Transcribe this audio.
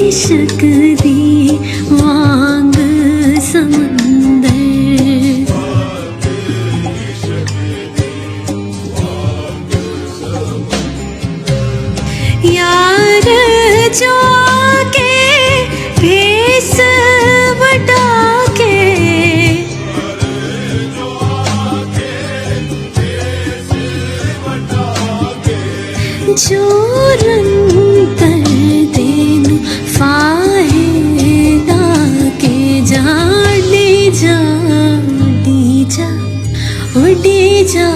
इश्क दी वांग समंदर यार जो के भेस वटा के चोरन कर देनु फायदा के जाने जा उड़ी जा उड़ी जा